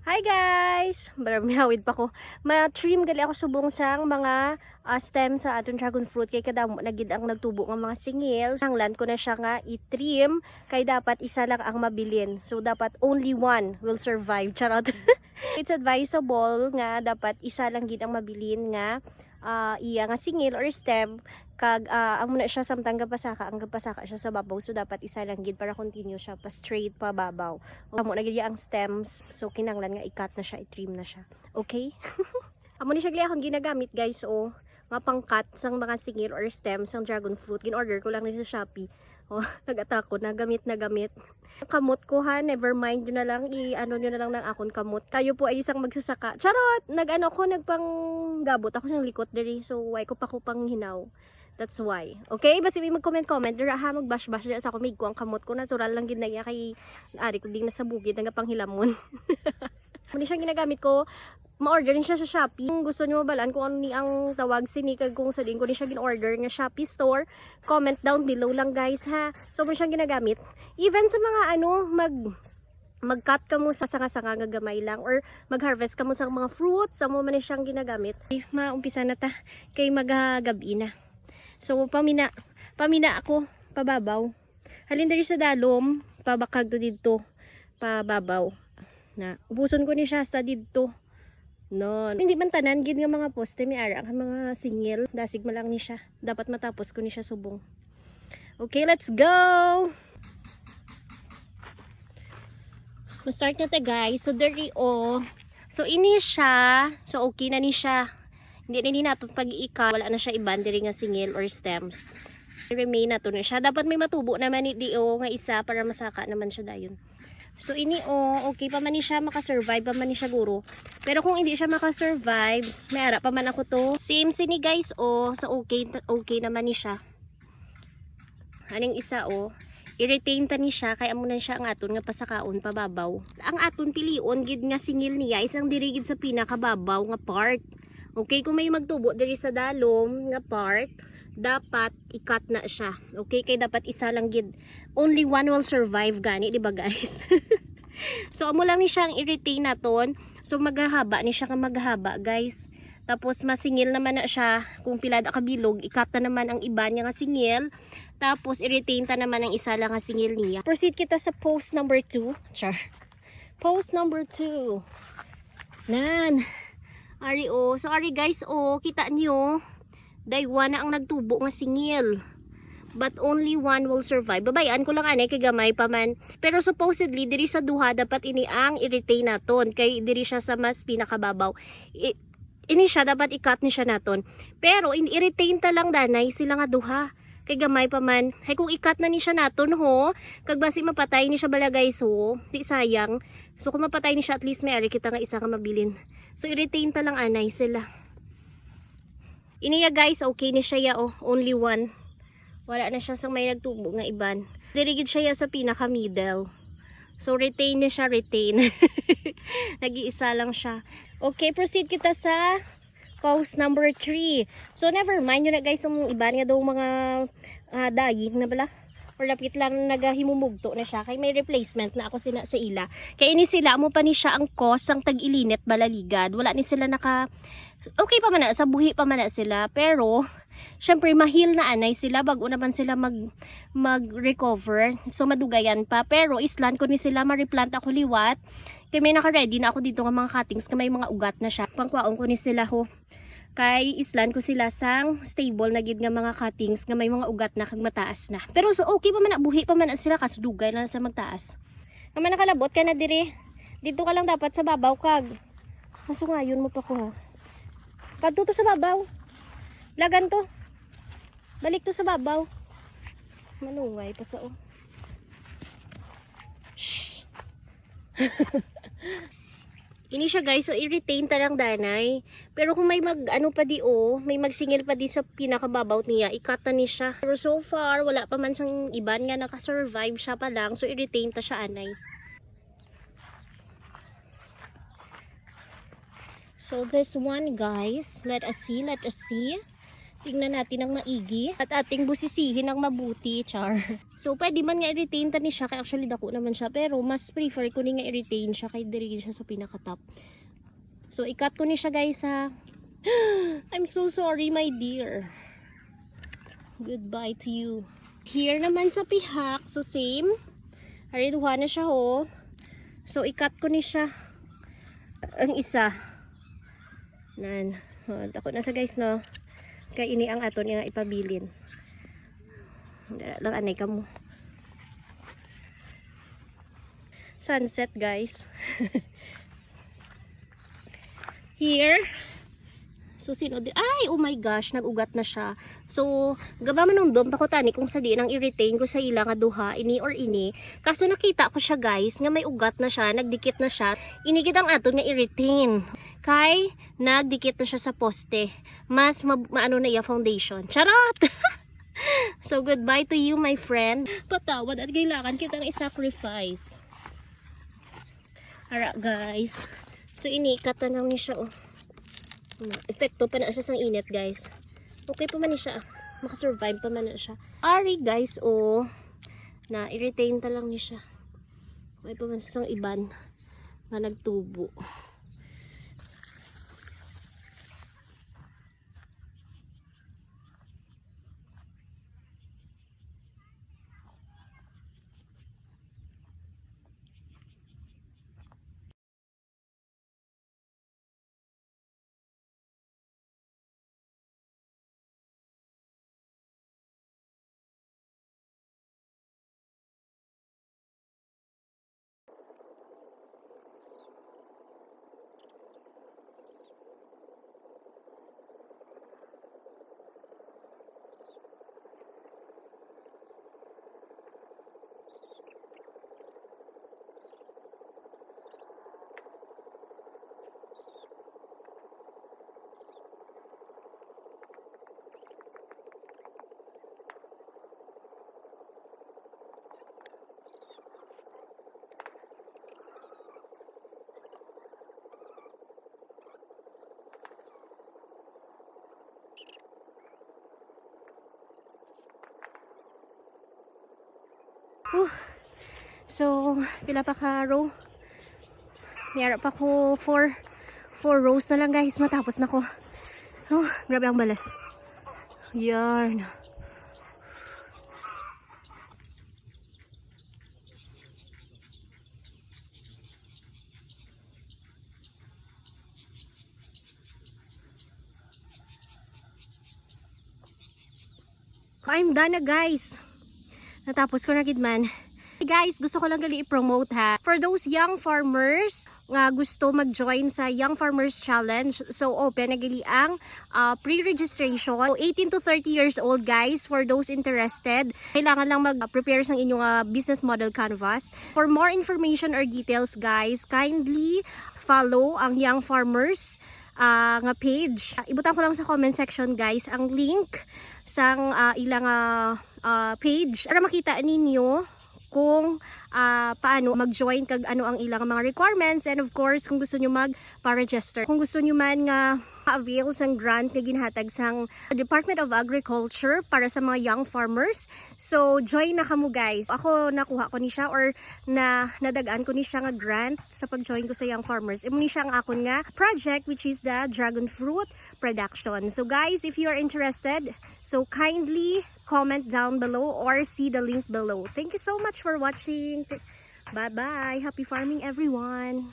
Hi guys! Mihawid pa ko. Ma-trim gali ako subong sang mga stem sa aton dragon fruit kay kadamo na gid ang nagtubo nga mga singil. Hanglan ko na siya nga i-trim kay dapat isa lang ang mabilin. So dapat only one will survive. Charot. It's advisable nga dapat isa lang gid ang mabilin nga iya nga singil or stem kag amo na siya samtang gapasaka ang gapasaka siya sa babaw, so dapat isa lang gid para continue siya pa straight pa babaw. Amo na gid ang stems, so kinanglan nga i-cut na siya, i-trim na siya. Okay? Amo ni siya gali akong ginagamit guys, nga pang-cut sang mga singil or stems sang dragon fruit. Gin-order ko lang ni sa Shopee. Nag-atako na gamit. Kamot ko ha, never mind nyo na lang, i-ano nyo na lang ng akon kamot. Kayo po ay isang magsasaka. Charot! Nagpanggabot ako sa likot diri, so why ko pa ko pang hinaw. That's why. Okay? Basta may mag-comment. Dira ha, mag-bash-bash dira sa ako. May ang kamot ko. Natural lang gid na iya kay ari ko ding nasa bukid nga panghilamon. Muna siya ginagamit ko. Ma-order din siya sa Shopee. Kung gusto nyo mabalaan kung ano ni ang tawag sinikag kung sa din ko din siya gin-order nga Shopee store, comment down below lang guys ha. So muna siya ginagamit. Even sa mga mag-cut ka mo sa sanga-sanga nga gamay lang or mag-harvest ka mo sa mga fruits, sa mo man siyang ginagamit. Maumpisa na ta kay magagabi na. So pamina ako pababaw. Halin diri sa dalom, pabakag to didto, pababaw. Na ubuson ko ni siya sa didto. No, hindi man tanan gid nga mga poste may ara ang mga singil, dasig man lang ni siya. Dapat matapos ko ni siya subong. Okay, let's go. Start na ta guys. So diri so ini siya. So okay na ni siya. Hindi na natin pag-iika, wala na siya iban diri nga singil or stems. Remain na to na siya. Dapat may matubo naman ni nga isa para masaka naman siya dayon. So ini okay pa man ni siya, makasurvive pa man ni siya guro. Pero kung hindi siya makasurvive, may ara pa man ako to. Same sini guys so okay naman ni siya. Aning isa i-retain ta ni siya kay amo na siya ang aton nga pasakaon pababaw. Ang aton pilion gid nga singil niya isang diri gid sa pinakababaw nga part. Okay, kung may magtubo diri sa dalom nga part, dapat i-cut na siya. Okay, kay dapat isa lang gid. Only one will survive gani, di ba guys? So amo lang ni siya ang i-retain naton. So maghahaba ni siya nga maghahaba, guys. Tapos masingil naman na siya. Kung pila da kabilog, i-cut na naman ang iba niya nga singil. Tapos i-retain ta naman ang isa lang nga singil niya. Proceed kita sa post number 2. Char. Post number 2. Nan. Ari so ari guys kita nyo. Daywa na ang nagtubo nga singil. But only one will survive. Babayaan ko lang anay kay gamay pa man. Pero supposedly diri sa duha dapat ini ang i-retain naton kay diri siya sa mas pinakababaw. Ini siya dapat i-cut ni siya naton. Pero i-retain ta lang danay sila nga duha. Kay gamay pa man. Hay kung i-cut na ni siya naton kag basi mapatay ni siya bala guys di sayang. So kung mapatay ni siya at least may ari kita nga isa nga mabilin. So i-retain ta lang anay sila. Iniya guys okay ni siya only one. Wala na siya sa may nagtubo nga iban. Dirigid siya sa pinaka middle. So retain niya siya, retain. Nag-iisa lang siya. Okay, proceed kita sa post number 3. So never mind yun na guys, yung iban nga daw mga dying na bala. Or lapit lang nagahimumugto na siya. Kay may replacement na ako sa ila. Kaya ini sila mo pa ni siya ang cause ang tag-ilinit balaligad. Wala ni sila okay pa man na, sa buhi pa man na sila. Pero syempre mahil na anay sila bago naman sila mag-recover. So madugayan pa. Pero islan ko ni sila, ma-replant ako liwat. Kaya may naka-ready na ako dito ng mga cuttings na may mga ugat na siya. Pangkwaon ko ni sila kay islan ko sila sang stable na gid nga mga cuttings nga may mga ugat na kag mataas na. Pero so okay pa man na, buhi pa man na sila kasudugay na sa magtaas. Naman nakalabot ka na diri. Dito ka lang dapat sa babaw kag. Masungayon mo pa ko ha. Kadto to sa babaw. Lagan to. Balik to sa babaw. Manungay pa sa Shh. Ini siya guys, so i-retain ta lang danay. Pero kung may pa di may magsingil pa di sa pinakababaw niya, i-cut na ni siya. Pero so far, wala pa man sang iban nga nakasurvive siya pa lang, so i-retain ta siya anay. So this one guys, let us see. Tingnan natin ang maigi at ating busisihin ng mabuti, char. So, pwede man nga i-retain tani siya, kaya actually dako naman siya, pero mas prefer ko ni nga i-retain siya kay diri siya sa pinaka-top. So, i-cut ko ni siya guys ha. I'm so sorry my dear. Goodbye to you. Here naman sa pihak, so same. Ariduha na siya ho. So, i-cut ko ni siya ang isa. Nan. Dako na sa guys no. Kaya ini ang aton nga ipabilin. Lang anay ka mo. Sunset guys. Here. So sino din? Ay, oh my gosh, nag-ugat na siya. So, gaba man nung doon, bako tani kung sa di nang i-retain ko sa ila nga duha, ini or ini. Kaso nakita ko siya guys, nga may ugat na siya, nagdikit na siya. Inigid ang aton nga i-retain. Kay, nagdikit na siya sa poste. Mas maano na iya foundation. Charot! So, goodbye to you my friend. Patawad at kailangan kitang i-sacrifice. Alright guys. So, iniikat na lang niya siya oh. Epekto pa na siya sang init guys. Okay pa man siya. Makasurvive pa man na siya. Ari guys oh. Na i-retain ta lang ni siya. Okay pa man sang iban nga nagtubo. So, pila pa ka row? Niyarap pa ko 4 rows na lang guys. Matapos na ko. Oh, grabe ang balas. Yan. I'm done na guys. Natapos ko na gid man. Guys, gusto ko lang gali i-promote ha. For those young farmers nga gusto mag-join sa Young Farmers Challenge, so open na gali ang pre-registration. So, 18 to 30 years old guys, for those interested. Kailangan lang mag-prepare sa inyong business model canvas. For more information or details guys, kindly follow ang Young Farmers nga page. Ibutan ko lang sa comment section guys ang link sang ilang page para makita ninyo kung paano mag-join kag ano ang ilang mga requirements, and of course kung gusto nyo mag-register. Kung gusto nyo man nga avail sang grant na ginhatag sang Department of Agriculture para sa mga young farmers, so join na kamo guys. Ako nakuha ko ni siya or nadagaan ko ni siya nga grant sa pag-join ko sa young farmers. Imo ni siya ang akon nga project which is the dragon fruit production. So guys, if you are interested, so kindly comment down below or see the link below. Thank you so much for watching. Bye bye. Happy farming everyone.